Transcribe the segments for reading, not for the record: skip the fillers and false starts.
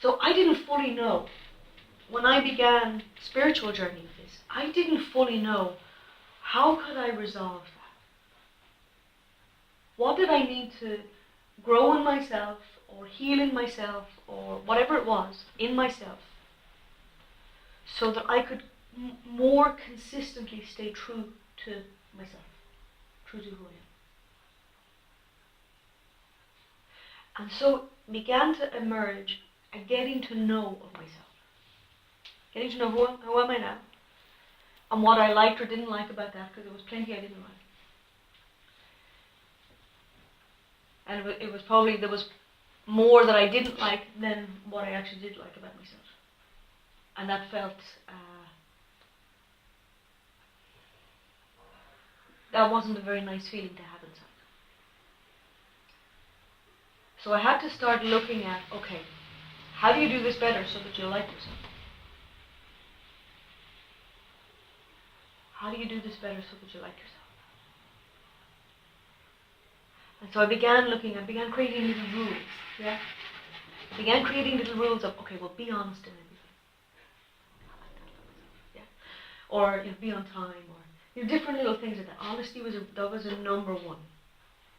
So I didn't fully know, when I began spiritual journey with this, I didn't fully know how could I resolve that. What did I need to grow in myself, or heal in myself, or whatever it was, in myself, so that I could more consistently stay true to myself, true to who I am. And so began to emerge a getting to know of myself. Getting to know who am I now, and what I liked or didn't like about that, because there was plenty I didn't like. And it was probably, there was more that I didn't like than what I actually did like about myself. And that felt, that wasn't a very nice feeling to have inside. So I had to start looking at, okay, how do you do this better so that you like yourself? How do you do this better so that you like yourself? And so I began creating little rules, yeah? I began creating little rules of, okay, well, be honest in everything. Yeah? Or, be on time, or, different little things like that. Honesty was a number one.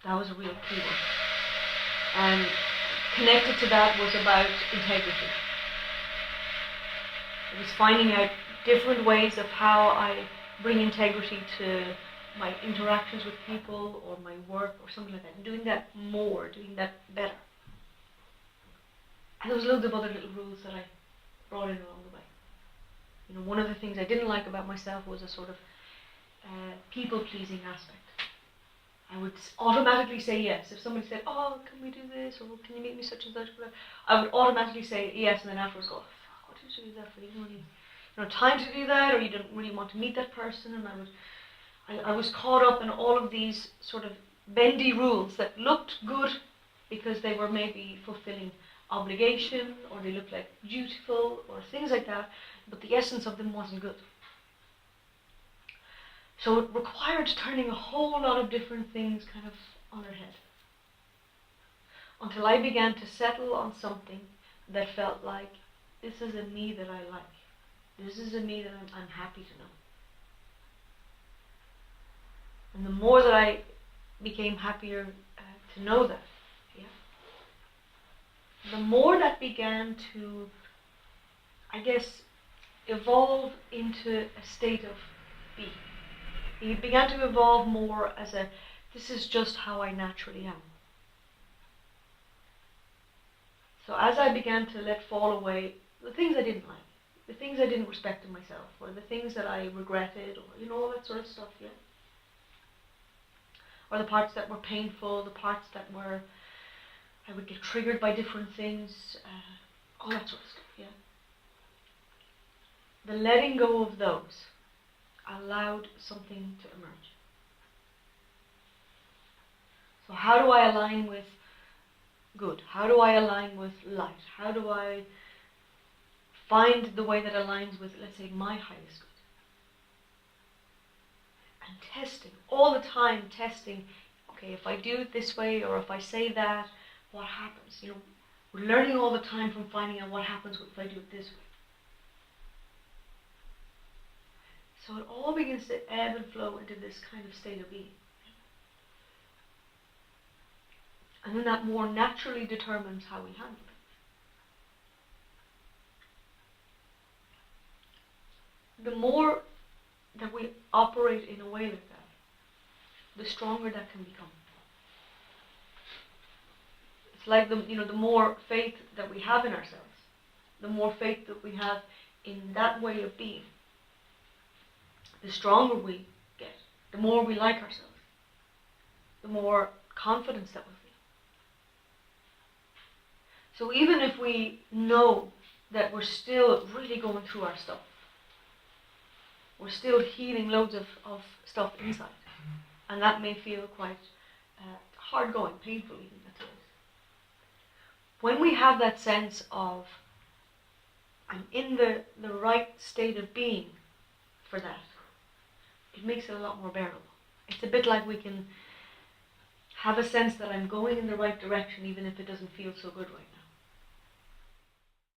That was a real key one. And connected to that was about integrity. It was finding out different ways of how I bring integrity to my interactions with people or my work or something like that. And doing that more, doing that better. And there was loads of other little rules that I brought in along the way. One of the things I didn't like about myself was a sort of people-pleasing aspect. I would automatically say yes. If somebody said, oh, can we do this? Or can you meet me such and such? I would automatically say yes, and then afterwards go, oh, what did you do that for? You didn't really time to do that, or you didn't really want to meet that person. And I was caught up in all of these sort of bendy rules that looked good because they were maybe fulfilling obligation, or they looked like dutiful, or things like that, but the essence of them wasn't good. So it required turning a whole lot of different things kind of on their head. Until I began to settle on something that felt like, this is a me that I like. This is a me that I'm happy to know. And the more that I became happier to know that, the more that began to, I guess, evolve into a state of being. It began to evolve more as this is just how I naturally am. So as I began to let fall away the things I didn't like, the things I didn't respect in myself, or the things that I regretted, or all that sort of stuff, or the parts that were painful, the parts that were, I would get triggered by different things, all that sort of stuff, The letting go of those allowed something to emerge. So how do I align with good? How do I align with light? How do I find the way that aligns with, let's say, my highest good? And testing, all the time testing, okay, if I do it this way, or if I say that, what happens? We're learning all the time from finding out what happens if I do it this way. So it all begins to ebb and flow into this kind of state of being. And then that more naturally determines how we handle it. The more that we operate in a way like that, the stronger that can become. It's like the more faith that we have in ourselves, the more faith that we have in that way of being, the stronger we get, the more we like ourselves, the more confidence that we feel. So even if we know that we're still really going through our stuff, we're still healing loads of stuff inside, and that may feel quite hard going, painful even at times. When we have that sense of, I'm in the right state of being for that, it makes it a lot more bearable. It's a bit like we can have a sense that I'm going in the right direction even if it doesn't feel so good right now.